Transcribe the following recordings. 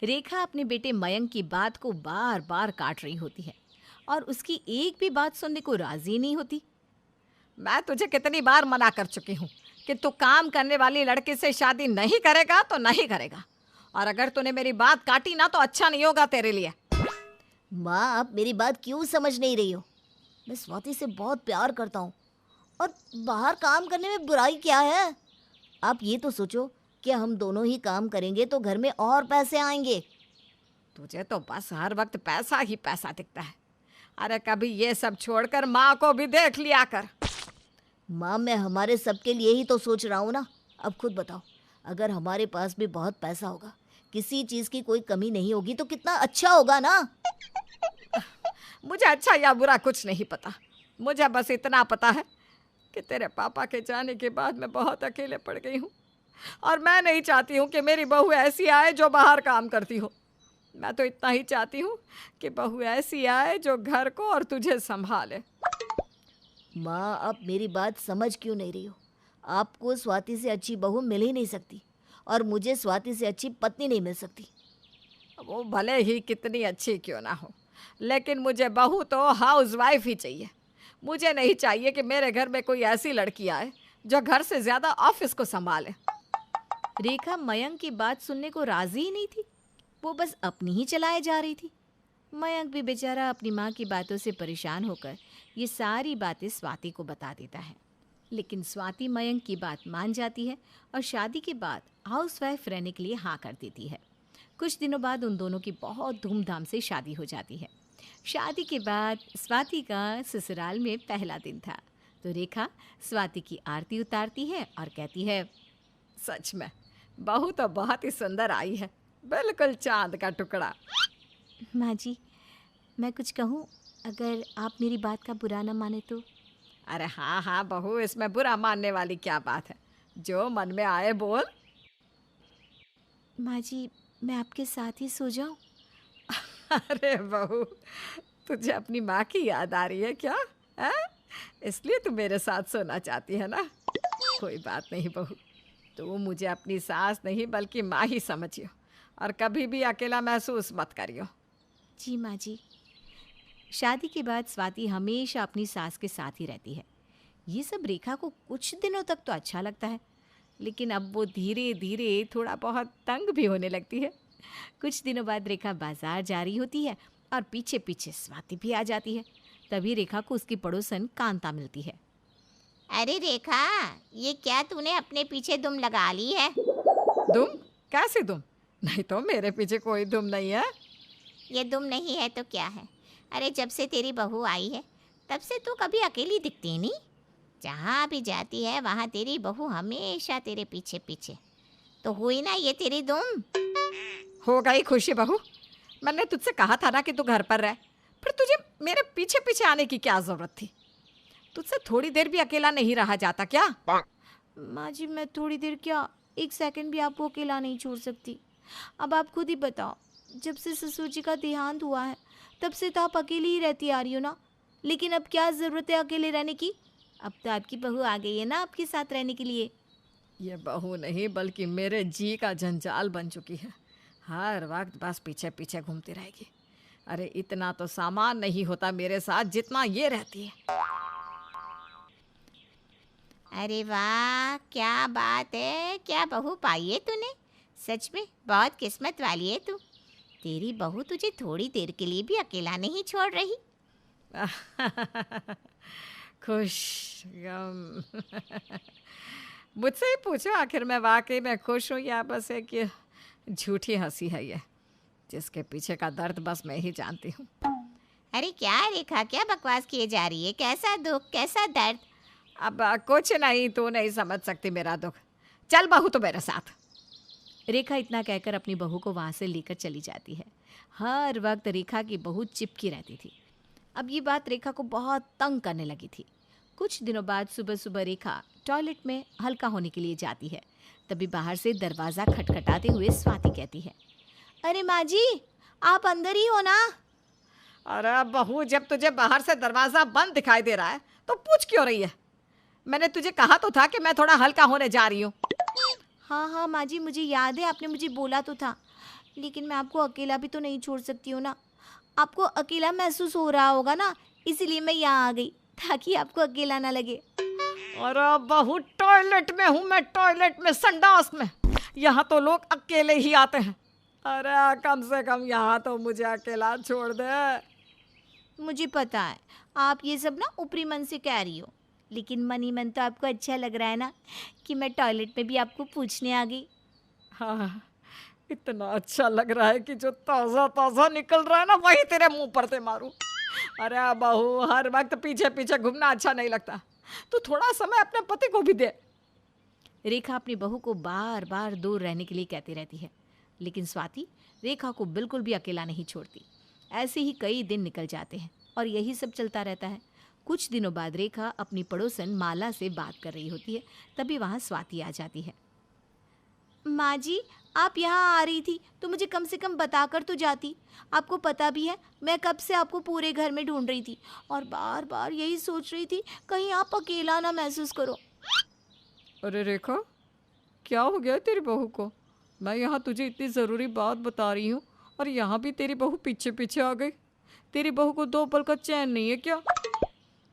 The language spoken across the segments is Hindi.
रेखा अपने बेटे मयंक की बात को बार बार काट रही होती है और उसकी एक भी बात सुनने को राजी नहीं होती। मैं तुझे कितनी बार मना कर चुकी हूँ कि तू काम करने वाली लड़की से शादी नहीं करेगा तो नहीं करेगा, और अगर तूने मेरी बात काटी ना तो अच्छा नहीं होगा तेरे लिए। माँ, आप मेरी बात क्यों समझ नहीं रही हो? मैं स्वाति से बहुत प्यार करता हूँ और बाहर काम करने में बुराई क्या है? आप ये तो सोचो कि हम दोनों ही काम करेंगे तो घर में और पैसे आएंगे। तुझे तो बस हर वक्त पैसा ही पैसा दिखता है। अरे कभी ये सब छोड़कर माँ को भी देख लिया कर। माँ, मैं हमारे सबके लिए ही तो सोच रहा हूँ ना। अब खुद बताओ, अगर हमारे पास भी बहुत पैसा होगा, किसी चीज़ की कोई कमी नहीं होगी तो कितना अच्छा होगा ना। मुझे अच्छा या बुरा कुछ नहीं पता। मुझे बस इतना पता है कि तेरे पापा के जाने के बाद मैं बहुत अकेले पड़ गई हूँ, और मैं नहीं चाहती हूँ कि मेरी बहू ऐसी आए जो बाहर काम करती हो। मैं तो इतना ही चाहती हूँ कि बहू ऐसी आए जो घर को और तुझे संभाले। माँ, आप मेरी बात समझ क्यों नहीं रही हो? आपको स्वाति से अच्छी बहू मिल ही नहीं सकती और मुझे स्वाति से अच्छी पत्नी नहीं मिल सकती। वो भले ही कितनी अच्छी क्यों ना हो, लेकिन मुझे बहू तो हाउसवाइफ ही चाहिए। मुझे नहीं चाहिए कि मेरे घर में कोई ऐसी लड़की आए जो घर से ज्यादा ऑफिस को संभाले। रेखा मयंक की बात सुनने को राजी ही नहीं थी। वो बस अपनी ही चलाए जा रही थी। मयंक भी बेचारा अपनी माँ की बातों से परेशान होकर ये सारी बातें स्वाति को बता देता है। लेकिन स्वाति मयंक की बात मान जाती है और शादी के बाद हाउसवाइफ रहने के लिए हाँ कर देती है। कुछ दिनों बाद उन दोनों की बहुत धूमधाम से शादी हो जाती है। शादी के बाद स्वाति का ससुराल में पहला दिन था, तो रेखा स्वाति की आरती उतारती है और कहती है, सच में बहू तो बहुत ही सुंदर आई है, बिल्कुल चांद का टुकड़ा। माँ जी, मैं कुछ कहूँ? अगर आप मेरी बात का बुरा न माने तो? अरे हाँ हाँ बहू, इसमें बुरा मानने वाली क्या बात है, जो मन में आए बोल। माँ जी, मैं आपके साथ ही सो जाऊँ? अरे बहू, तुझे अपनी माँ की याद आ रही है क्या है? इसलिए तू मेरे साथ सोना चाहती है ना? कोई बात नहीं बहू, तू मुझे अपनी सास नहीं बल्कि माँ ही समझियो, और कभी भी अकेला महसूस मत करियो। जी माँ जी। शादी के बाद स्वाति हमेशा अपनी सास के साथ ही रहती है। ये सब रेखा को कुछ दिनों तक तो अच्छा लगता है, लेकिन अब वो धीरे धीरे थोड़ा बहुत तंग भी होने लगती है। कुछ दिनों बाद रेखा बाजार जा रही होती है और पीछे पीछे स्वाति भी आ जाती है। तभी रेखा को उसकी पड़ोसन कांता मिलती है। अरे रेखा, ये क्या तूने अपने पीछे दुम लगा ली है? दुम? कैसे दुम? नहीं तो मेरे पीछे कोई दुम नहीं है। ये दुम नहीं है तो क्या है? अरे जब से तेरी बहू आई है तब से तू कभी अकेली दिखती नहीं। जहाँ भी जाती है वहाँ तेरी बहू हमेशा तेरे पीछे पीछे। तो हुई ना ये तेरी दुम? हो गई खुशी बहू, मैंने तुझसे कहा था ना कि तू घर पर रह, फिर तुझे मेरे पीछे पीछे आने की क्या जरूरत थी? तुझसे थोड़ी देर भी अकेला नहीं रहा जाता क्या? माँ जी, मैं थोड़ी देर क्या, एक सेकंड भी आपको अकेला नहीं छोड़ सकती। अब आप खुद ही बताओ, जब से ससुर जी का देहांत हुआ है तब से तो आप अकेली ही रहती आ रही हो ना। लेकिन अब क्या ज़रूरत है अकेले रहने की? अब तो आपकी बहू आ गई है ना आपके साथ रहने के लिए। ये बहू नहीं बल्कि मेरे जी का जंजाल बन चुकी है। हर वक्त बस पीछे पीछे घूमती रहेगी। अरे इतना तो सामान नहीं होता मेरे साथ जितना ये रहती है। अरे वाह, क्या बात है, क्या बहू पाई है तूने। सच में बहुत किस्मत वाली है तू। तेरी बहू तुझे थोड़ी देर के लिए भी अकेला नहीं छोड़ रही। खुश गम मुझसे ही पूछो, आखिर मैं वाकई में खुश हूँ या बस एक झूठी हंसी है ये, जिसके पीछे का दर्द बस मैं ही जानती हूँ। अरे क्या रेखा, क्या बकवास किए जा रही है? कैसा दुख, कैसा दर्द? अब कुछ नहीं, तू नहीं समझ सकती मेरा दुख। चल बहू तो मेरे साथ। रेखा इतना कहकर अपनी बहू को वहाँ से लेकर चली जाती है। हर वक्त रेखा की बहू चिपकी रहती थी। अब ये बात रेखा को बहुत तंग करने लगी थी। कुछ दिनों बाद सुबह सुबह रेखा टॉयलेट में हल्का होने के लिए जाती है। तभी बाहर से दरवाज़ा खटखटाते हुए स्वाति कहती है, अरे माँ जी, आप अंदर ही हो ना? अरे बहू, जब तुझे बाहर से दरवाज़ा बंद दिखाई दे रहा है तो पूछ क्यों रही है? मैंने तुझे कहा तो था कि मैं थोड़ा हल्का होने जा रही हूँ। हाँ हाँ माँ जी, मुझे याद है, आपने मुझे बोला तो था, लेकिन मैं आपको अकेला भी तो नहीं छोड़ सकती हूँ ना। आपको अकेला महसूस हो रहा होगा ना, इसीलिए मैं यहाँ आ गई ताकि आपको अकेला ना लगे। अरे बहू, टॉयलेट में हूँ मैं, टॉयलेट में, संडास में। यहाँ तो लोग अकेले ही आते हैं। अरे कम से कम यहाँ तो मुझे अकेला छोड़ दे। मुझे पता है आप ये सब ना ऊपरी मन से कह रही हो, लेकिन मन ही मन तो आपको अच्छा लग रहा है ना कि मैं टॉयलेट में भी आपको पूछने आ गई। हाँ, इतना अच्छा लग रहा है कि जो ताज़ा ताज़ा निकल रहा है ना वही तेरे मुंह पर से मारूं। अरे बहू, हर वक्त पीछे पीछे घूमना अच्छा नहीं लगता। तू थोड़ा समय अपने पति को भी दे। रेखा अपनी बहू को बार बार दूर रहने के लिए कहती रहती है, लेकिन स्वाति रेखा को बिल्कुल भी अकेला नहीं छोड़ती। ऐसे ही कई दिन निकल जाते हैं और यही सब चलता रहता है। कुछ दिनों बाद रेखा अपनी पड़ोसन माला से बात कर रही होती है, तभी वहाँ स्वाति आ जाती है। माँ जी, आप यहाँ आ रही थी तो मुझे कम से कम बता कर तो जाती। आपको पता भी है मैं कब से आपको पूरे घर में ढूंढ रही थी और बार बार यही सोच रही थी कहीं आप अकेला ना महसूस करो। अरे रेखा, क्या हो गया तेरी बहू को? मैं यहाँ तुझे इतनी ज़रूरी बात बता रही हूँ और यहाँ भी तेरी बहू पीछे पीछे आ गई। तेरी बहू को 2 पल का चैन नहीं है क्या?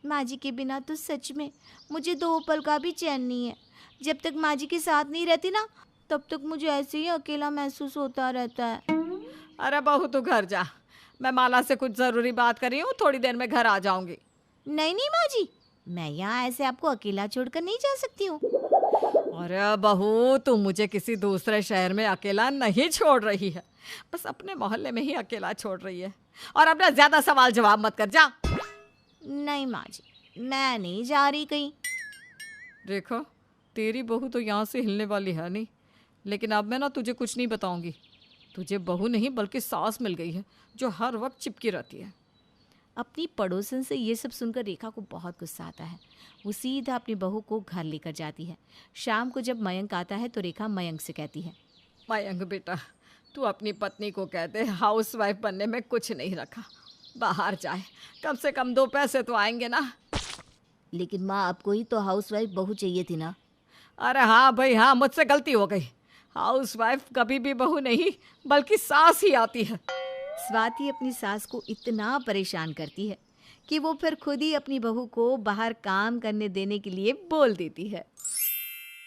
माँ जी के बिना तो सच में मुझे 2 पल का भी चैन नहीं है। जब तक माँ जी के साथ नहीं रहती ना, तब तक मुझे ऐसे ही अकेला महसूस होता रहता है। अरे बहू, तू घर जा। मैं माला से कुछ ज़रूरी बात कर रही हूँ, थोड़ी देर में घर आ जाऊँगी। नहीं नहीं माँ जी, मैं यहाँ ऐसे आपको अकेला छोड़कर नहीं जा सकती हूँ। अरे बहू, तू मुझे किसी दूसरे शहर में अकेला नहीं छोड़ रही है, बस अपने मोहल्ले में ही अकेला छोड़ रही है। और अपना ज़्यादा सवाल जवाब मत कर, जा। नहीं माँ जी, मैं नहीं जा रही कहीं। देखो, तेरी बहू तो यहाँ से हिलने वाली है नहीं, लेकिन अब मैं ना तुझे कुछ नहीं बताऊंगी। तुझे बहू नहीं बल्कि सास मिल गई है जो हर वक्त चिपकी रहती है। अपनी पड़ोसन से ये सब सुनकर रेखा को बहुत गुस्सा आता है। वो सीधा अपनी बहू को घर लेकर जाती है। शाम को जब मयंक आता है तो रेखा मयंक से कहती है, मयंक बेटा, तू अपनी पत्नी को कह दे हाउस वाइफ बनने में कुछ नहीं रखा, बाहर जाए, कम से कम 2 पैसे तो आएंगे ना। लेकिन माँ आपको ही तो हाउसवाइफ बहू चाहिए थी ना। अरे हाँ भाई हाँ, मुझसे गलती हो गई। हाउस वाइफ कभी भी बहू नहीं बल्कि सास ही आती है। स्वाति अपनी सास को इतना परेशान करती है कि वो फिर खुद ही अपनी बहू को बाहर काम करने देने के लिए बोल देती है।